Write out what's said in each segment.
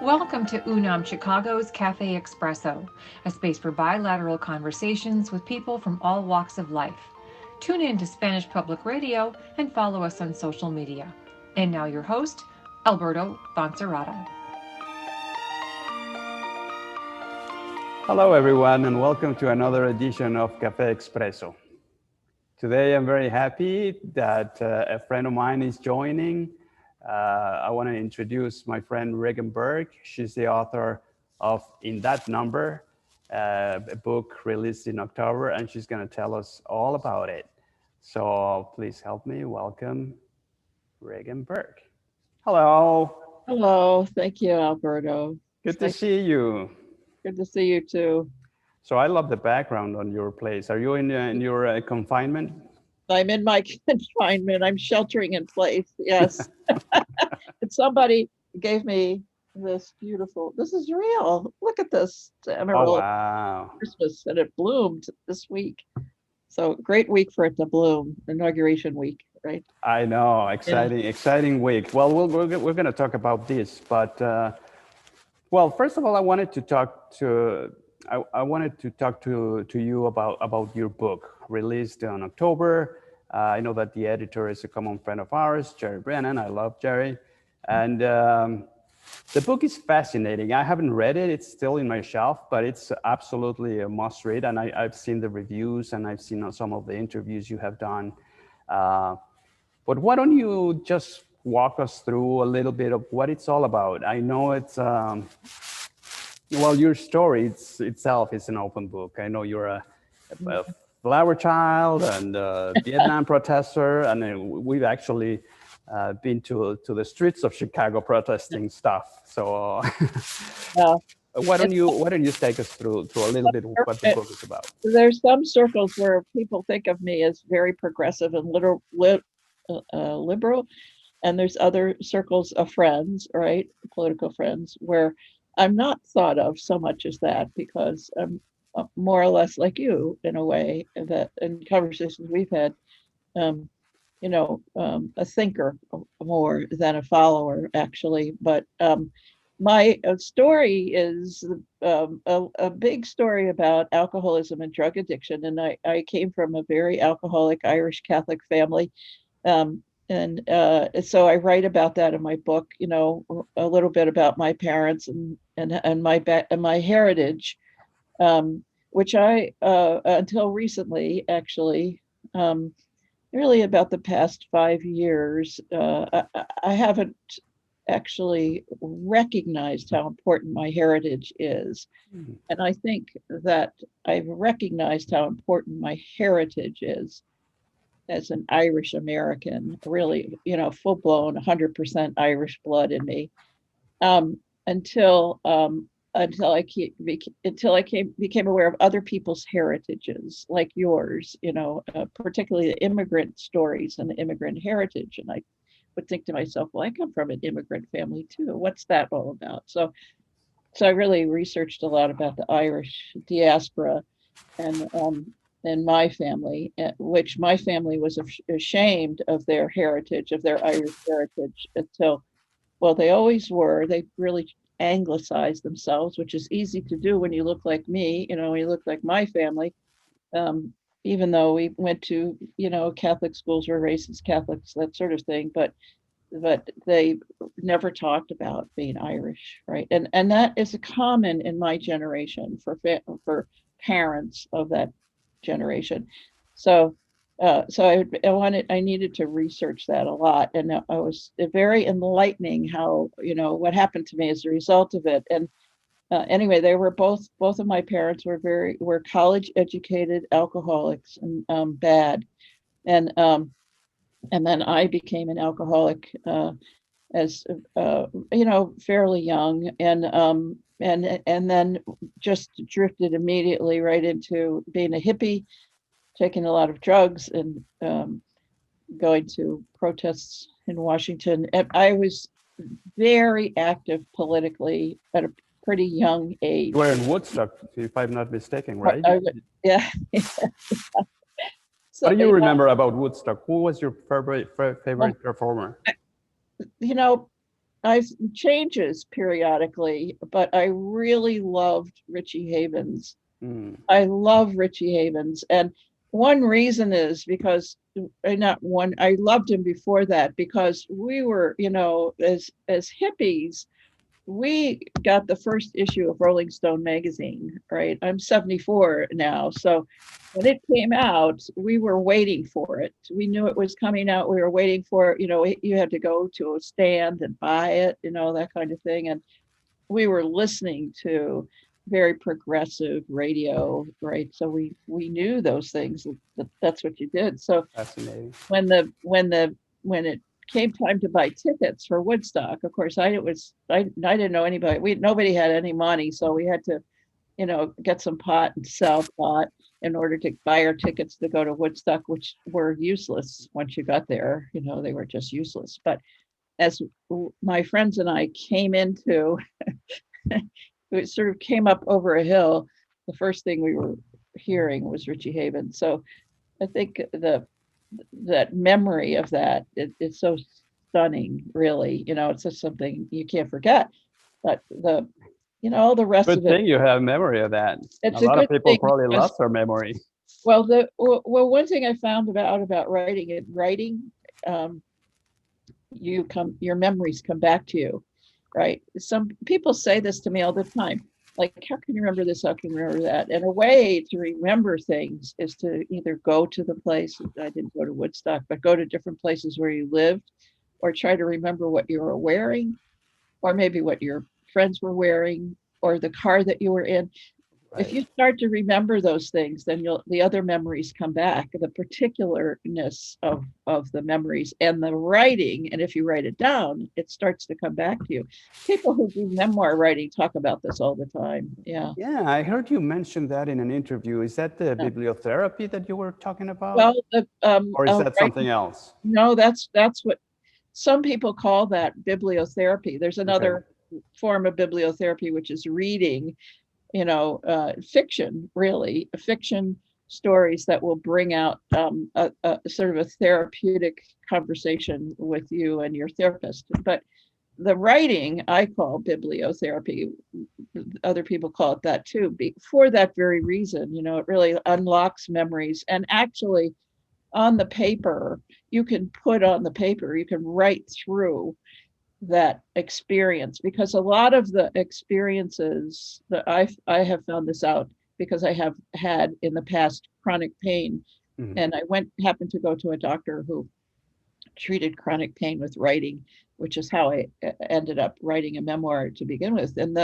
Welcome to UNAM Chicago's CAFE EXPRESSO, a space for bilateral conversations with people from all walks of life. Tune in to Spanish Public Radio and follow us on social media. And now your host, Alberto Foncerrada. Hello, everyone, and welcome to another edition of Café Expresso. Today, I'm very happy that a friend of mine is joining. I want to introduce my friend Regan Burke. She's the author of In That Number, a book released in October, and she's going to tell us all about it. So please help me welcome Regan Burke. Hello. Hello. Thank you, Alberto. Good to see you. Good to see you too. So I love the background on your place. Are you in your confinement? I'm in my confinement. I'm sheltering in place. Yes. And somebody gave me this beautiful. This is real. Look at this emerald. Oh, wow. Christmas, and it bloomed this week. So great week for it to bloom. Inauguration week, right? I know. Exciting week. Well, we're going to talk about this, but well, first of all, I wanted to talk to you about your book released in October. I know that the editor is a common friend of ours, Jerry Brennan. I love Jerry, and the book is fascinating. I haven't read it; it's still in my shelf, but it's absolutely a must-read. And I've seen the reviews and I've seen some of the interviews you have done. But why don't you just walk us through a little bit of what it's all about? I know it's well, your story itself is an open book. I know you're a flower child and a Vietnam protester, and we've actually been to the streets of Chicago protesting stuff. So why don't you take us through a little bit of what the book is about? There's some circles where people think of me as very progressive and liberal, and there's other circles of friends, right, political friends, where I'm not thought of so much as that, because I'm more or less like you in a way, that in conversations we've had, a thinker more than a follower, actually. But my story is a big story about alcoholism and drug addiction. And I came from a very alcoholic Irish Catholic family. And so I write about that in my book, a little bit about my parents and my heritage, which I until recently, actually, really about the past 5 years, I haven't actually recognized how important my heritage is. Mm-hmm. And I think that I've recognized how important my heritage is as an Irish American, really, full-blown 100% Irish blood in me, until I became aware of other people's heritages, like yours, particularly the immigrant stories and the immigrant heritage. And I would think to myself, well, I come from an immigrant family too. What's that all about? So I really researched a lot about the Irish diaspora and my family, which my family was ashamed of their heritage, of their Irish heritage, until, well, they always were. They really anglicized themselves, which is easy to do when you look like me, when you look like my family, even though we went to, Catholic schools, were raised as Catholics, that sort of thing, but they never talked about being Irish, right? And that is common in my generation for parents of that generation. So I needed to research that a lot, and it was very enlightening how, what happened to me as a result of it. And anyway, they were both of my parents were college educated alcoholics, and bad, and then I became an alcoholic as fairly young, and then just drifted immediately right into being a hippie, taking a lot of drugs, and going to protests in Washington. And I was very active politically at a pretty young age. You were in Woodstock, if I'm not mistaken, right? Yeah. So, what do you remember about Woodstock? Who was your favorite performer? I've changes periodically, but I really loved Richie Havens. I love Richie Havens, and one reason is because not one. I loved him before that because we were, as hippies, we got the first issue of Rolling Stone magazine, right? I'm 74 now. So when it came out, we were waiting for it. We knew it was coming out. We were waiting for it. You had to go to a stand and buy it, that kind of thing. And we were listening to very progressive radio, right? So we knew those things. That's what you did. So Fascinating. when it came time to buy tickets for Woodstock, of course, I didn't know anybody. Nobody had any money, so we had to, get some pot and sell pot in order to buy our tickets to go to Woodstock, which were useless once you got there. They were just useless. But as my friends and I came into, it sort of came up over a hill. The first thing we were hearing was Richie Havens. So I think that memory of that it's so stunning, really. It's just something you can't forget. But all the rest Good of it. thing you have memory of that. It's a lot of good people thing probably because- lost their memory. Well, one thing I found about writing, your memories come back to you, right? Some people say this to me all the time. Like, how can you remember this? How can you remember that? And a way to remember things is to either go to the place. I didn't go to Woodstock, but go to different places where you lived, or try to remember what you were wearing, or maybe what your friends were wearing, or the car that you were in. If you start to remember those things, then the other memories come back, the particularness of the memories and the writing. And if you write it down, it starts to come back to you. People who do memoir writing talk about this all the time. Yeah. Yeah, I heard you mention that in an interview. Is that the bibliotherapy that you were talking about? Well, or is that something else? No, that's what some people call that bibliotherapy. There's another form of bibliotherapy, which is reading, fiction, really, fiction stories that will bring out a sort of a therapeutic conversation with you and your therapist. But the writing I call bibliotherapy. Other people call it that too, for that very reason. It really unlocks memories. And actually, on the paper, you can write through that experience, because a lot of the experiences that I have found this out because I have had in the past chronic pain, and I happened to go to a doctor who treated chronic pain with writing, which is how I ended up writing a memoir to begin with. And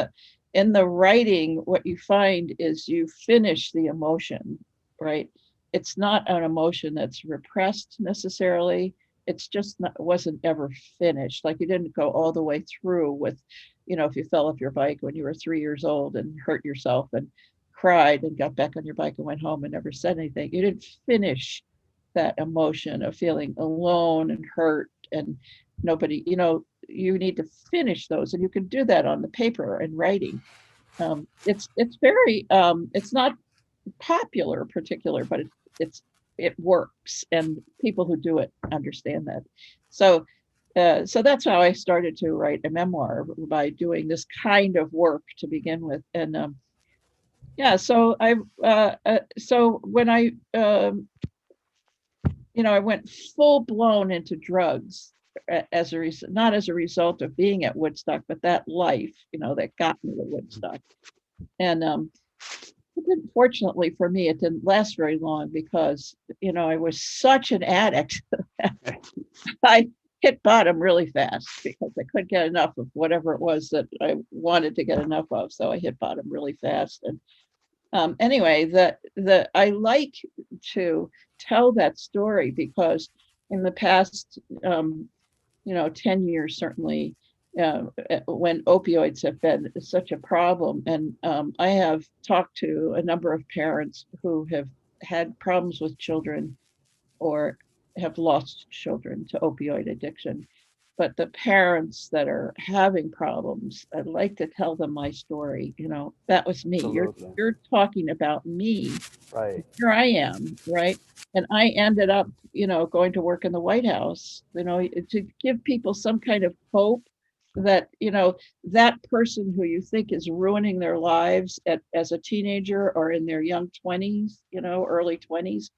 in the writing, what you find is you finish the emotion, right? It's not an emotion that's repressed necessarily. It's just wasn't ever finished. Like, you didn't go all the way through with, if you fell off your bike when you were 3 years old and hurt yourself and cried and got back on your bike and went home and never said anything. You didn't finish that emotion of feeling alone and hurt and nobody, you need to finish those, and you can do that on the paper and writing. It's very, it's not popular particular, but it works, and people who do it understand that. So that's how I started to write a memoir, by doing this kind of work to begin with. And so when I I went full blown into drugs as not as a result of being at Woodstock, but that life, that got me to Woodstock. And fortunately for me, it didn't last very long, because I was such an addict. I hit bottom really fast because I couldn't get enough of whatever it was that I wanted to get enough of. So I hit bottom really fast. And anyway, I like to tell that story because in the past, 10 years, certainly, when opioids have been such a problem. And I have talked to a number of parents who have had problems with children or have lost children to opioid addiction. But the parents that are having problems, I'd like to tell them my story. That was me. You're talking about me. Right. Here I am, right? And I ended up, going to work in the White House, to give people some kind of hope that, that person who you think is ruining their lives as a teenager or in their young 20s, early 20s,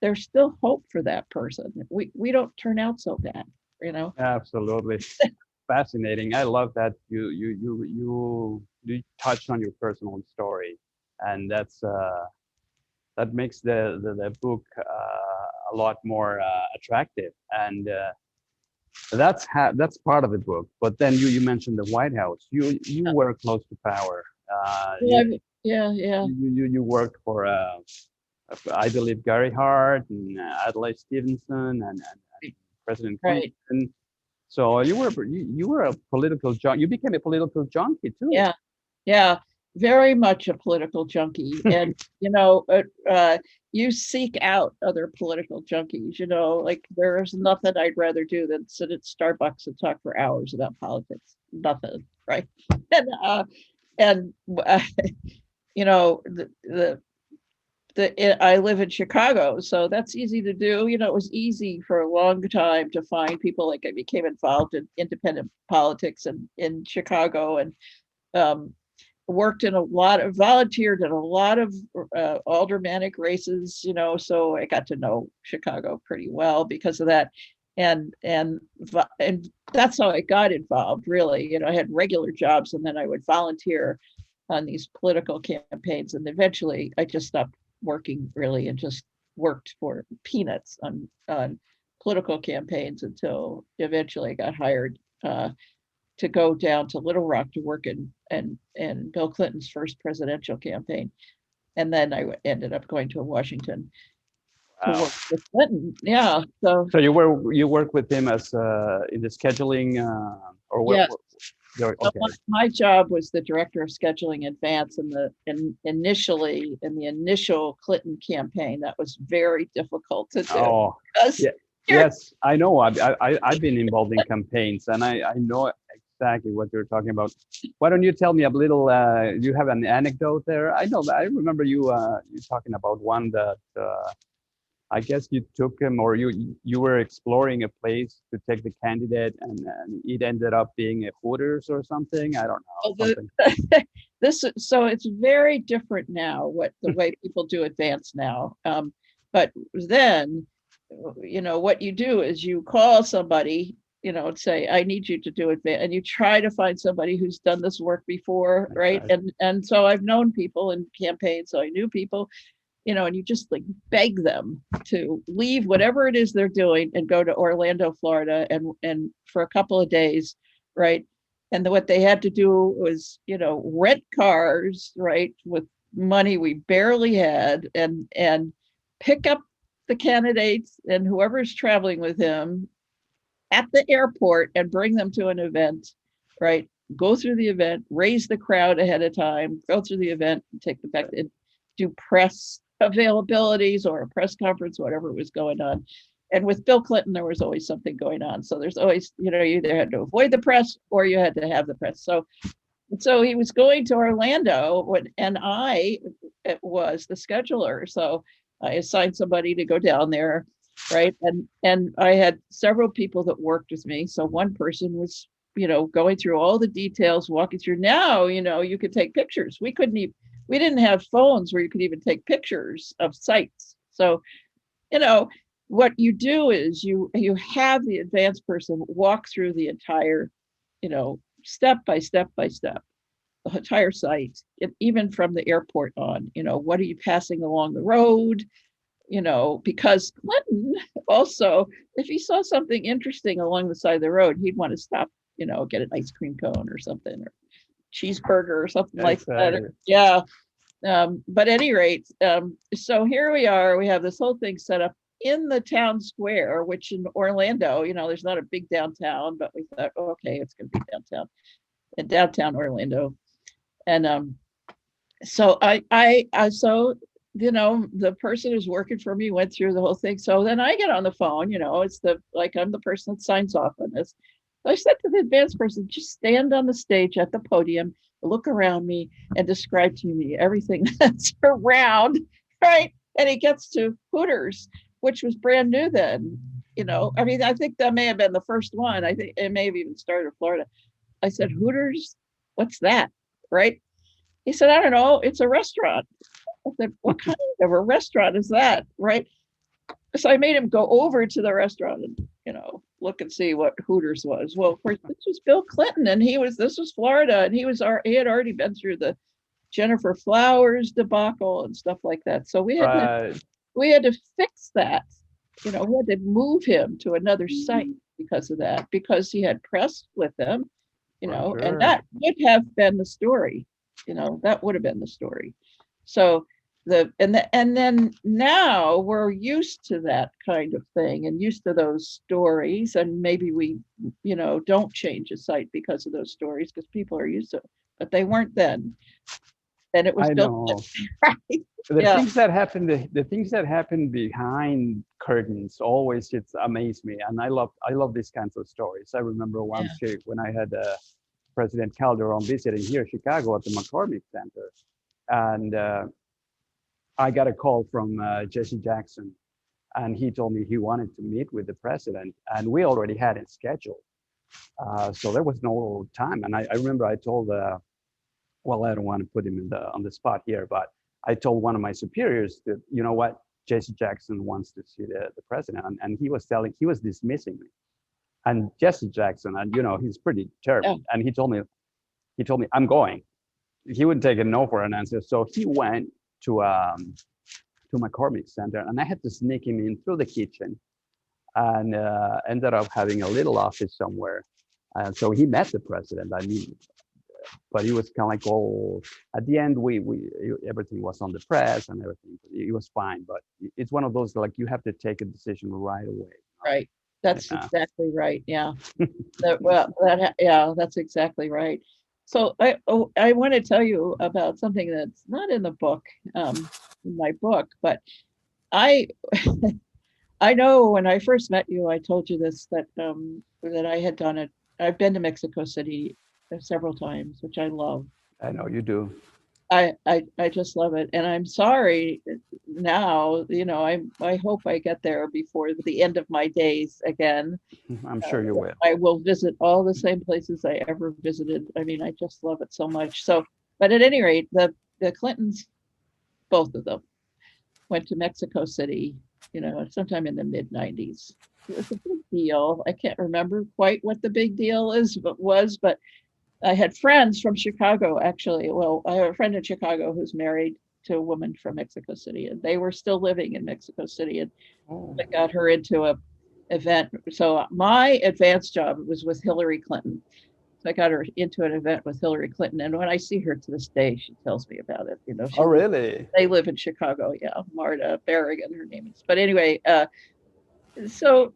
there's still hope for that person. We don't turn out so bad. Absolutely. Fascinating. I love that you touched on your personal story, and that makes the book a lot more attractive. And that's part of the book. But then you mentioned the White House. You were close to power. Yeah. You worked for I believe Gary Hart and Adlai Stevenson and President Right. Clinton. So you were a political junkie. You became a political junkie too. Yeah, very much a political junkie. And you seek out other political junkies. Like there's nothing I'd rather do than sit at Starbucks and talk for hours about politics. Nothing, right? And I live in Chicago, so that's easy to do. It was easy for a long time to find people. Like I became involved in independent politics in Chicago, and volunteered in a lot of aldermanic races, so I got to know Chicago pretty well because of that. And that's how I got involved, really. I had regular jobs, and then I would volunteer on these political campaigns, and eventually I just stopped working really and just worked for peanuts on political campaigns until eventually I got hired to go down to Little Rock to work in Bill Clinton's first presidential campaign. And then I ended up going to Washington to work with Clinton. Yeah. So you work with him as in the scheduling or what? Yes. Okay. My job was the director of scheduling advance initially in the initial Clinton campaign. That was very difficult to do. Oh, yes, I know. I've been involved in campaigns, and I know exactly what you're talking about. Why don't you tell me a little? You have an anecdote there? I know that I remember you talking about one that I guess you took him, or you were exploring a place to take the candidate, and it ended up being a Hooters or something. I don't know. So it's very different now. The way people do advance now, but then, what you do is you call somebody, and say, I need you to do it, and you try to find somebody who's done this work before, right? And so I've known people in campaigns, so I knew people. And you just like beg them to leave whatever it is they're doing and go to Orlando, Florida, and for a couple of days, right? And what they had to do was, rent cars, right, with money we barely had, and pick up the candidates and whoever's traveling with him at the airport and bring them to an event, right? Go through the event, raise the crowd ahead of time, go through the event, and take them back and do press availabilities or a press conference, whatever was going on. And with Bill Clinton, there was always something going on. So there's always, you either had to avoid the press or you had to have the press. So he was going to Orlando and I was the scheduler. So I assigned somebody to go down there, right? And I had several people that worked with me. So one person was, going through all the details, walking through. Now, you could take pictures. We didn't have phones where you could even take pictures of sites. So, what you do is you have the advanced person walk through the entire, step by step by step, the entire site, even from the airport on, what are you passing along the road? Because Clinton also, if he saw something interesting along the side of the road, he'd want to stop, get an ice cream cone or something, or cheeseburger or something like that. Yeah. But at any rate, so here we are, we have this whole thing set up in the town square, which in Orlando, there's not a big downtown, but we thought, okay, it's going to be downtown, in downtown Orlando. And so the person who's working for me went through the whole thing. So then I get on the phone, it's I'm the person that signs off on this. So I said to the advanced person, just stand on the stage at the podium, look around me, and describe to me everything that's around, right? And he gets to Hooters, which was brand new then. I think that may have been the first one. I think it may have even started in Florida. I said, Hooters, what's that? Right? He said, I don't know. It's a restaurant. I said, what kind of a restaurant is that? Right? So I made him go over to the restaurant and, look and see what Hooters was. Well, of course, this was Bill Clinton, and this was Florida, and he had already been through the Jennifer Flowers debacle and stuff like that. So we had to fix that. We had to move him to another site because of that, because he had press with him, Sure. and that would have been the story. That would have been the story. So and then now we're used to that kind of thing and used to those stories, and maybe we don't change a site because of those stories because people are used to it, but they weren't then, and it was I built know. right. The Yeah. things that happen, the things that happen behind curtains always amaze me, and I love these kinds of stories. I remember once when I had President Calderon visiting here in Chicago at the McCormick Center, and I got a call from Jesse Jackson, and he told me he wanted to meet with the president, and we already had it scheduled, so there was no time. And I remember I told, well, I don't want to put him on the spot here, but I told one of my superiors that, you know what, Jesse Jackson wants to see the president, and he was dismissing me. And Jesse Jackson, and he's pretty terrible, and he told me, I'm going. He wouldn't take a no for an answer, so he went to McCormick Center, and I had to sneak him in through the kitchen, and ended up having a little office somewhere. And so he met the president. I mean, but he was kind of like, oh, at the end, we everything was on the press and everything. It was fine, but it's one of those, like, you have to take a decision right away. Right. That's exactly right. Yeah. That's exactly right. So I want to tell you about something that's not in the book, in my book, but I I know when I first met you, I told you this, that I had done it. I've been to Mexico City several times, which I love. I know you do. I just love it, and I'm sorry now. I hope I get there before the end of my days again. I'm sure you will. I will visit all the same places I ever visited. I mean, I just love it so much. So, but at any rate, the Clintons, both of them, went to Mexico City, sometime in the mid-90s. It was a big deal. I can't remember quite what the big deal was, but I had friends from Chicago, actually. Well, I have a friend in Chicago who's married to a woman from Mexico City, and they were still living in Mexico City, and I got her into a event. So my advanced job was with Hillary Clinton. So I got her into an event with Hillary Clinton, and when I see her to this day, she tells me about it. Oh, really? They live in Chicago. Yeah, Marta Berrigan, her name is. But anyway, so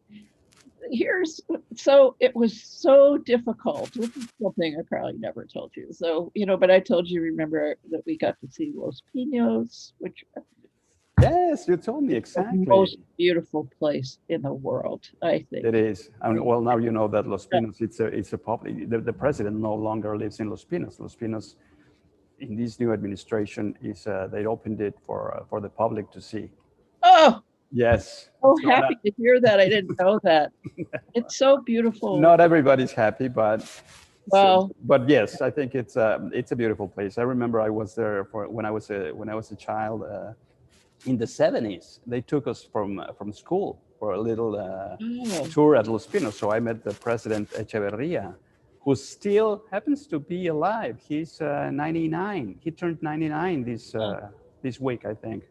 it was so difficult. This is something I probably never told you. So, but I told you, remember that we got to see Los Pinos, which yes, you told me exactly. The most beautiful place in the world, I think. It is. I mean, well, now you know that Los Pinos, it's a public, the president no longer lives in Los Pinos. Los Pinos, in this new administration, they opened it for the public to see. Oh, yes. So happy to hear that. I didn't know that. It's so beautiful. Not everybody's happy, but well, but yes, I think it's a beautiful place. I remember I was there when I was a child in the 70s. They took us from school for a little tour at Los Pinos. So I met the President Echeverria, who still happens to be alive. He's 99. He turned 99 this week, I think.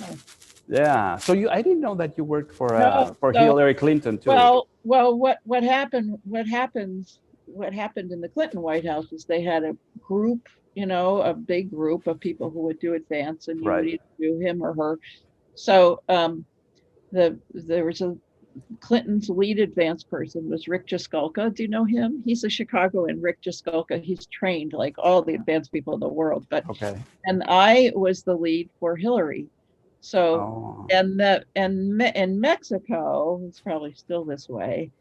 Oh. Yeah. So I didn't know that you worked for Hillary Clinton too. Well, what happened in the Clinton White House is they had a group, a big group of people who would do advance, and you would either do him or her. So there was a Clinton's lead advance person was Rick Jaskulka. Do you know him? He's a Chicagoan, Rick Jaskulka. He's trained like all the advanced people in the world. But and I was the lead for Hillary. So and in Mexico, it's probably still this way.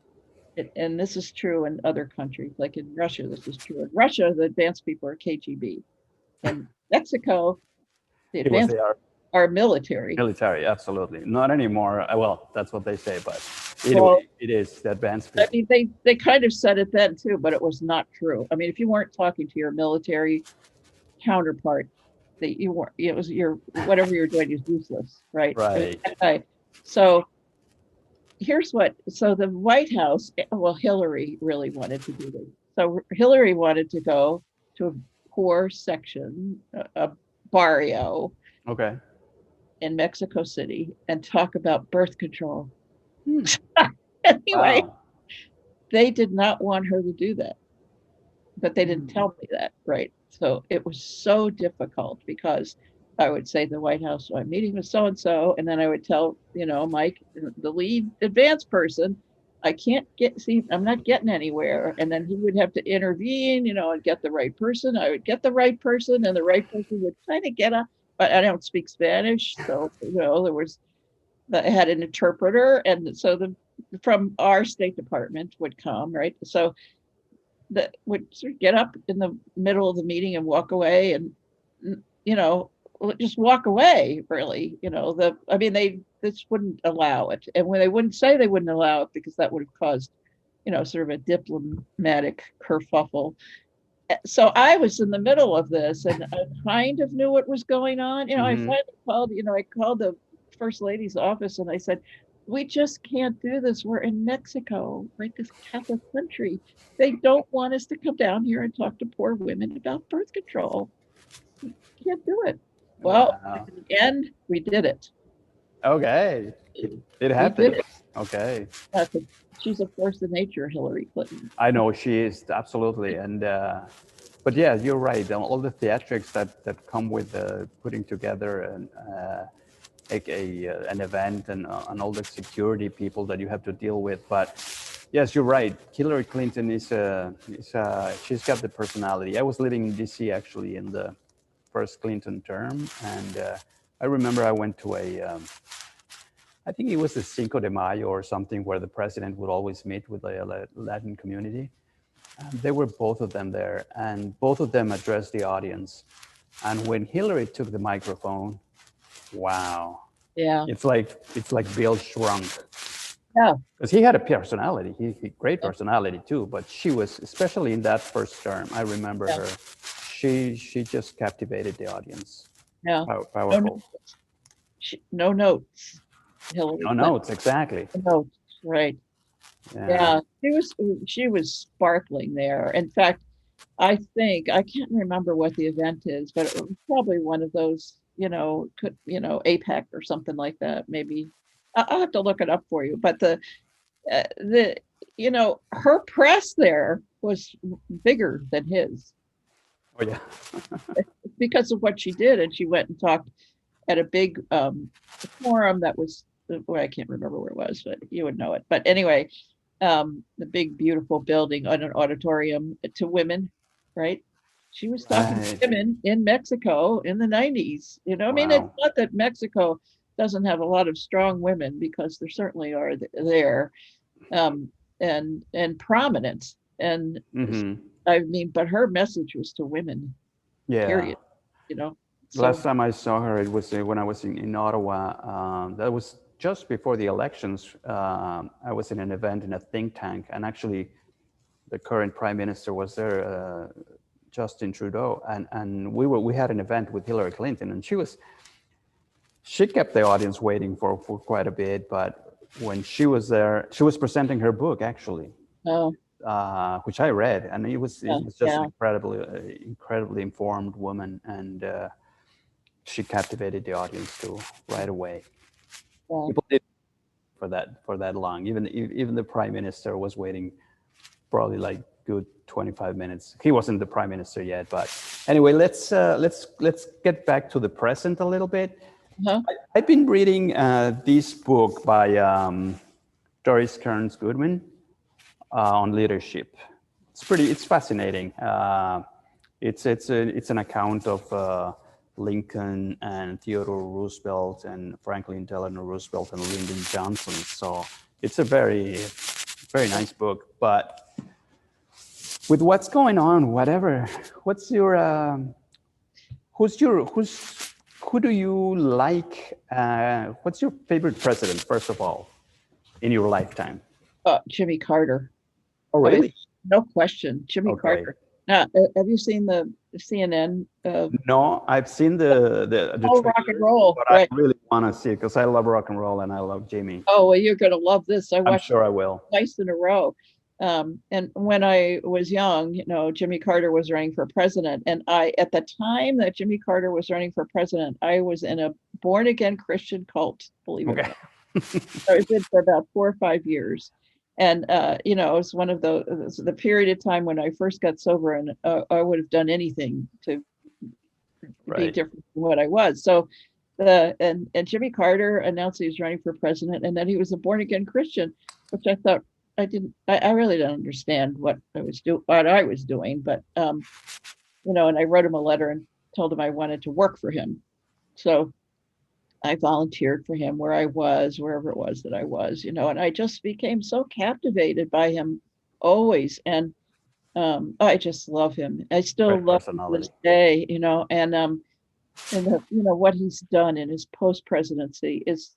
And this is true in other countries, like in Russia, this is true. In Russia, the advanced people are KGB. In Mexico, the advanced are military. Military, absolutely. Not anymore. Well, that's what they say, but Well, it is the advanced I people. mean, they kind of said it then too, but it was not true. I mean, if you weren't talking to your military counterpart, that you were, it was your whatever you're doing is useless, right? Right. So here's what. So the White House, well, Hillary really wanted to do this. So Hillary wanted to go to a poor section, a barrio Okay. in Mexico City, and talk about birth control. Hmm. Anyway, Wow. they did not want her to do that, but they didn't Hmm. tell me that, right? So it was so difficult because I would say the White House, so I'm meeting with so and so, and then I would tell, Mike, the lead advance person, I can't I'm not getting anywhere. And then he would have to intervene, and get the right person. I would get the right person, and the right person would kind of get up, but I don't speak Spanish. So, I had an interpreter. And so from our State Department would come, right? So that would sort of get up in the middle of the meeting and walk away and just walk away, really. They this wouldn't allow it. And when they wouldn't say they wouldn't allow it because that would have caused sort of a diplomatic kerfuffle. So I was in the middle of this and I kind of knew what was going on. I Hmm. finally called the first lady's office and I said, we just can't do this. We're in Mexico, right? This Catholic country. They don't want us to come down here and talk to poor women about birth control. We can't do it. Well, Wow. in the end, we did it. Okay. It We did happened. it. Okay. She's a force of nature, Hillary Clinton. I know she is absolutely, and but yeah, you're right. All the theatrics that come with putting together an event and all the security people that you have to deal with. But yes, you're right. Hillary Clinton she's got the personality. I was living in D.C. actually in the first Clinton term, and I remember I went to I think it was the Cinco de Mayo or something where the president would always meet with the Latin community. There were both of them there, and both of them addressed the audience. And when Hillary took the microphone, wow, Yeah. it's like Bill shrunk Yeah. because he had a personality. He great personality too, but she was, especially in that first term, I remember her. She just captivated the audience. Yeah. Powerful. No notes. Hillary No Clinton. notes, exactly. Notes, right. Yeah, she was sparkling there. In fact, I think I can't remember what the event is, but it was probably one of those, APEC or something like that. Maybe I'll have to look it up for you. But the her press there was bigger than his Oh yeah. because of what she did, and she went and talked at a big forum that was, well, I can't remember where it was, but you would know it. But anyway, the big beautiful building on an auditorium to women, right? She was talking to Right. women in Mexico in the 90s. I mean, it's Wow. not that Mexico doesn't have a lot of strong women, because there certainly are there, and prominent. And Hmm. I mean, but her message was to women, Yeah. period. So Last time I saw her, it was when I was in Ottawa. That was just before the elections. I was in an event in a think tank, and actually, the current prime minister was there, Justin Trudeau, and we had an event with Hillary Clinton, and she kept the audience waiting for quite a bit. But when she was there, she was presenting her book actually, oh, which I read, and it was just yeah. an incredibly informed woman, and she captivated the audience too right away. Yeah. People did for that long. Even the prime minister was waiting probably like good 25 minutes. He wasn't the prime minister yet, but anyway, let's get back to the present a little bit. Uh-huh. I've been reading this book by Doris Kearns Goodwin on leadership. It's fascinating. It's an account of Lincoln and Theodore Roosevelt and Franklin Delano Roosevelt and Lyndon Johnson. So it's a very, very nice book. But with what's going on, what's your who do you like? What's your favorite president, first of all, in your lifetime? Jimmy Carter. Oh, I mean, really? no question, Jimmy Okay. Carter. Now, have you seen the CNN? No, I've seen the Rock and trailer, roll, but right? I really want to see it because I love rock and roll and I love Jimmy. Oh, well, you're going to love this. I I'm watched sure I will. it twice in a row. And when I was young, Jimmy Carter was running for president. And at the time that Jimmy Carter was running for president, I was in a born again Christian cult, believe it or not. So I did for about 4 or 5 years. And, it was one of the period of time when I first got sober, and I would have done anything to be different from what I was. So and Jimmy Carter announced he was running for president, and that he was a born again Christian, which I thought I really don't understand what I was doing, but and I wrote him a letter and told him I wanted to work for him. So I volunteered for him wherever it was that I was, and I just became so captivated by him always. And I just love him. I still love him to this day, and what he's done in his post-presidency is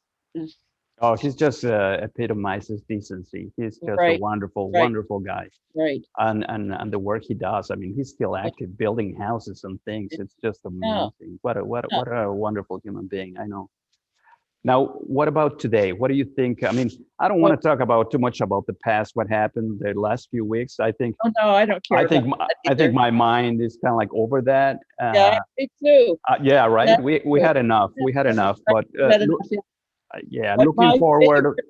Oh, he's just epitomizes decency. He's just a wonderful guy. Right. And the work he does, I mean, he's still active building houses and things. It's just amazing. What a wonderful human being. I know. Now, what about today? What do you think? I mean, I don't want to talk too much about the past, what happened the last few weeks. I think. Oh no, I don't care. I think my mind is kind of like over that. Yeah, me too. Yeah, right. Yeah. We had enough. We had enough. But looking forward.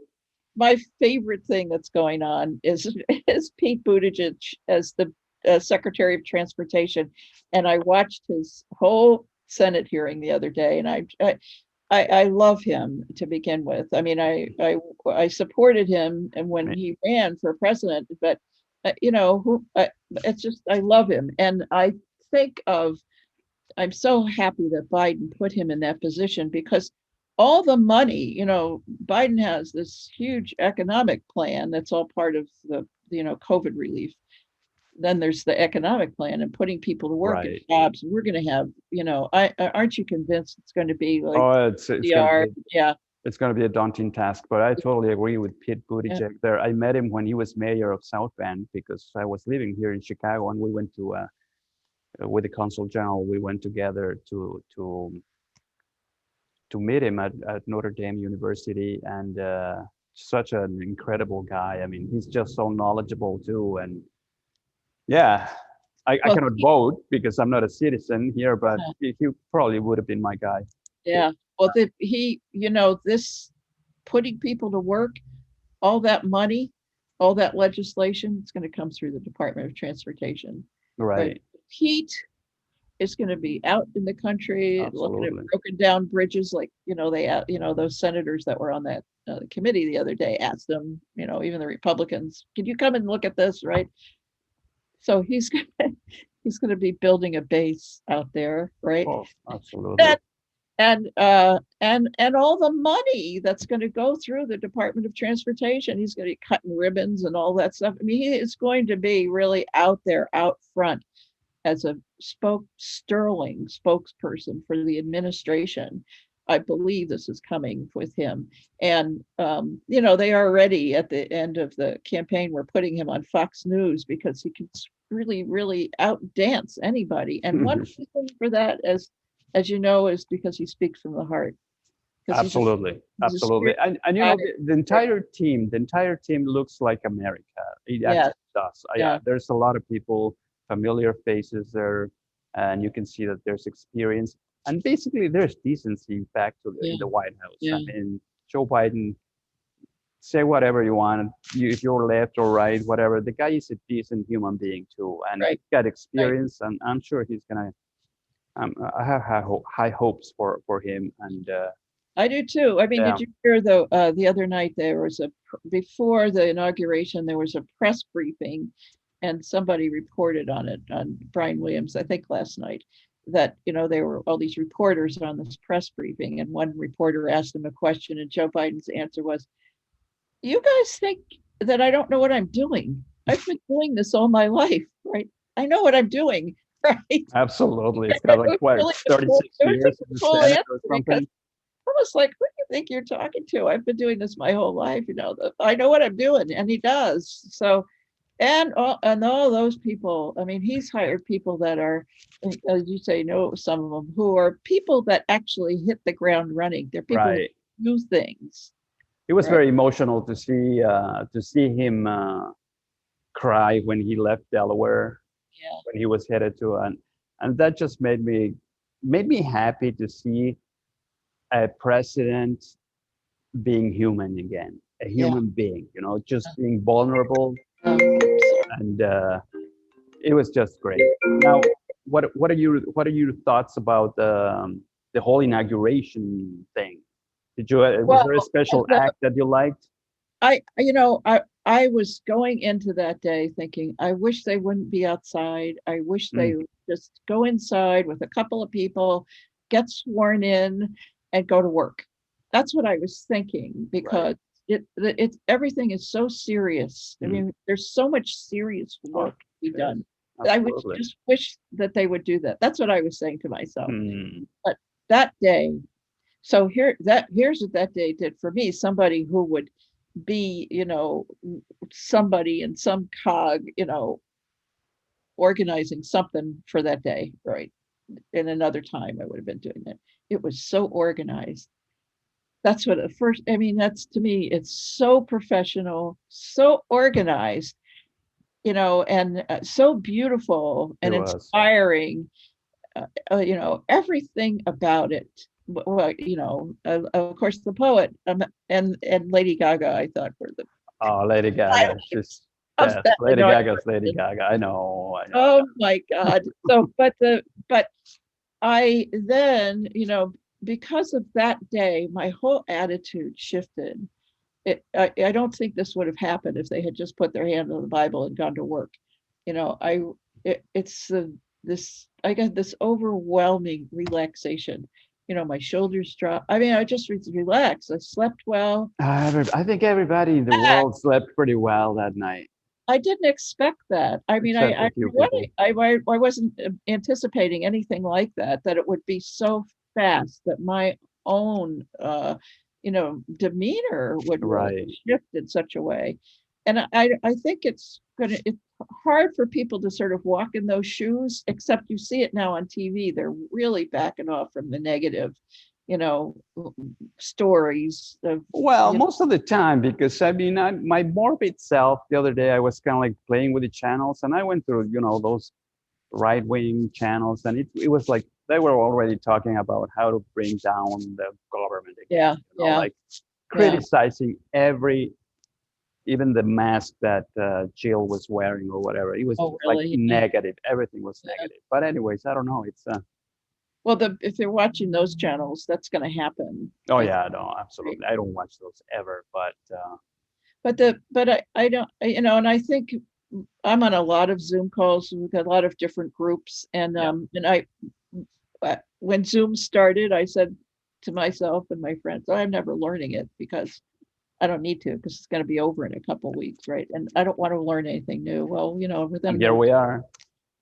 My favorite thing that's going on is Pete Buttigieg as the Secretary of Transportation, and I watched his whole Senate hearing the other day, and I love him to begin with. I mean, I supported him, and when he ran for president, but it's just I love him, and I'm so happy that Biden put him in that position, because all the money, Biden has this huge economic plan that's all part of the COVID relief. Then there's the economic plan and putting people to work in jobs. We're going to have, aren't you convinced it's going to be like it's going to be a daunting task, but I totally agree with Pete Buttigieg there. I met him when he was mayor of South Bend, because I was living here in Chicago, and we went to with the consul general, we went together to meet him at Notre Dame University, and such an incredible guy. I mean, he's just so knowledgeable too. And yeah, I cannot vote because I'm not a citizen here, but he probably would have been my guy. Yeah. Well, this putting people to work, all that money, all that legislation, it's going to come through the Department of Transportation. Right. Heat is going to be out in the country. Absolutely. Looking at broken down bridges, like those senators that were on that committee the other day asked them, even the Republicans, can you come and look at this, right? So he's going to be building a base out there, right? Oh, absolutely. And all the money that's going to go through the Department of Transportation, he's going to be cutting ribbons and all that stuff. I mean, he is going to be really out there, out front, as a sterling spokesperson for the administration. I believe this is coming with him. And, they already at the end of the campaign were putting him on Fox News because he can really, really outdance anybody. And one reason for that, as you know, is because he speaks from the heart. Absolutely. Absolutely. And the entire team looks like America. It actually does. There's a lot of people, familiar faces there, and you can see that there's experience. And basically, there's decency back to the White House. I mean, Joe Biden, say whatever you want. If you're left or right, whatever. The guy is a decent human being too, and he's got experience. And I'm sure he's gonna. I have high hopes for him, and I do too. I mean, did you hear though? The other night there was before the inauguration, there was a press briefing, and somebody reported on it on Brian Williams, I think last night, that there were all these reporters on this press briefing, and one reporter asked him a question, and Joe Biden's answer was, "You guys think that I don't know what I'm doing? I've been doing this all my life, right? I know what I'm doing." Right. Absolutely. It's got like what, 36 years in the Senate or something. Well, almost like, who do you think you're talking to? I've been doing this my whole life, I know what I'm doing, and he does. So, and all those people, I mean, he's hired people that are, as you say, some of them who are people that actually hit the ground running. They're people Right. who do things. It was Right. very emotional to see him cry when he left Delaware, Yeah. when he was headed to and that just made me happy to see a president being human again, a Yeah. human being, just being vulnerable, So, and it was just great. Now, what are your thoughts about the whole inauguration thing? Was well, there a special act that you liked? I was going into that day thinking, I wish they wouldn't be outside. I wish they Mm, would just go inside with a couple of people, get sworn in, and go to work. That's what I was thinking, right. because it everything is so serious. I Mm, mean, there's so much serious oh, work to be yes, done. I would absolutely. just wish that they would do that. That's what I was saying to myself. Mm, But that day, so here's what that day did for me. Somebody who would be, somebody in some cog, organizing something for that day, right? In another time, I would have been doing that. It was so organized. That's what at first, I mean, that's to me, it's so professional, so organized, and so beautiful it and was. inspiring, everything about it. Well, of course, the poet, and Lady Gaga, I thought were the Oh, Lady Gaga. highlights She's of yes, that Lady Gaga's Lady inauguration. Gaga. I know. I know. I know. Oh my God. So, but I then, because of that day, my whole attitude shifted. I don't think this would have happened if they had just put their hand on the Bible and gone to work. You know, I it's this I got this overwhelming relaxation. My shoulders drop. I mean, I just relaxed. I slept well. I think everybody in the Ah, world slept pretty well that night, I didn't expect that. I mean, except for a few people. I wasn't anticipating anything like that, that it would be so fast, that my own, demeanor would really Right. shift in such a way. And I think it's hard for people to sort of walk in those shoes, except you see it now on TV. They're really backing off from the negative, you know, stories of, Well, you know, most of the time, because I mean, my morbid self, the other day, I was kind of like playing with the channels, and I went through, those right-wing channels, and it was like they were already talking about how to bring down the government again, yeah, yeah, like yeah. criticizing even the mask that Jill was wearing or whatever. It was Oh, like really? Yeah. negative. Everything was Yeah. negative. But anyways, I don't know. It's Well, if they're watching those channels, that's going to happen. oh I yeah, no, think. absolutely. I don't watch those ever, but But I don't, and I think I'm on a lot of Zoom calls with a lot of different groups, and yeah, when Zoom started, I said to myself and my friends, "Oh, I'm never learning it, because I don't need to, because it's going to be over in a couple of weeks, right? And I don't want to learn anything new." Well, and within here we are.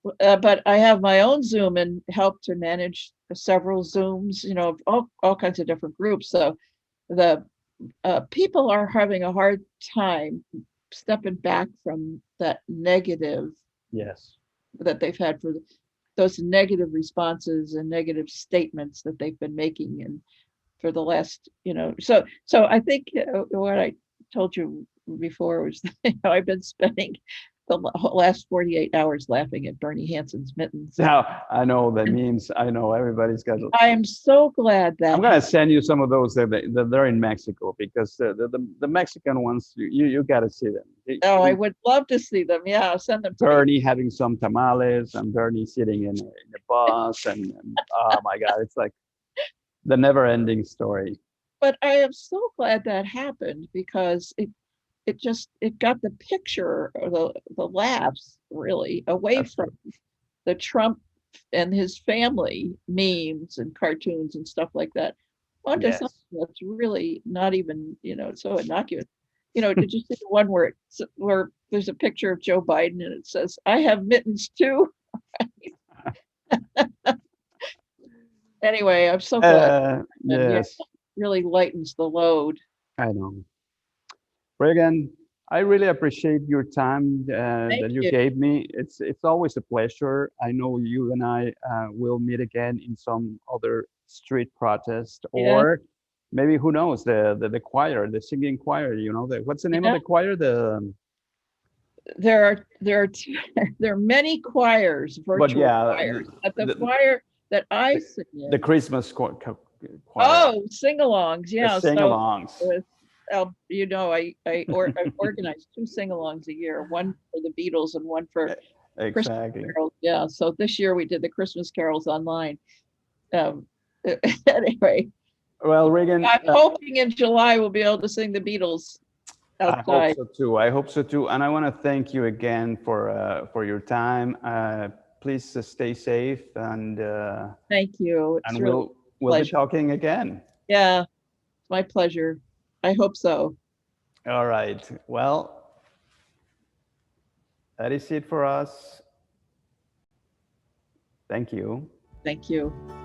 but I have my own Zoom and help to manage several Zooms, all kinds of different groups. So the people are having a hard time stepping back from that negative Yes. that they've had for those negative responses and negative statements that they've been making, and for the last, so I think what I told you before was I've been spending the last 48 hours laughing at Bernie Hansen's mittens. Now I know the memes. I know everybody's got. I am so glad I'm that gonna send you some of those. They're in Mexico, because the Mexican ones, you gotta see them. oh, I would love to see them. Yeah, send them to me. Bernie having some tamales, and Bernie sitting in a bus, and oh my God, it's like the never-ending story. But I am so glad that happened, because it got the picture, or the laughs, really, away from Absolutely. the Trump and his family memes and cartoons and stuff like that, onto something Yes. that's really not even, so innocuous. Did you see the one where there's a picture of Joe Biden and it says, "I have mittens too"? Anyway, I'm so glad. And yeah, Yes. really lightens the load. I know. Regan, I really appreciate your time Thank that you you. gave me. It's always a pleasure. I know you and I will meet again in some other street protest, Yeah, or maybe who knows, the choir, the singing choir. You know, what's the name of yeah. the choir? There are many choirs, But virtual yeah, choirs, but the the, choir that I the, sing the in, Christmas choir, oh, sing-alongs, the yeah. So sing-alongs. with you know, I organize two sing-alongs a year, one for the Beatles and one for Christmas Exactly. carols. Yeah. So this year we did the Christmas carols online. Um, anyway, Well, Regan, I'm hoping in July we'll be able to sing the Beatles I hope outside. so too. I hope so too. And I want to thank you again for your time. Please stay safe, Thank you. It's and really a we'll be pleasure. talking again. Yeah, it's my pleasure. I hope so. All right. Well, that is it for us. Thank you. Thank you.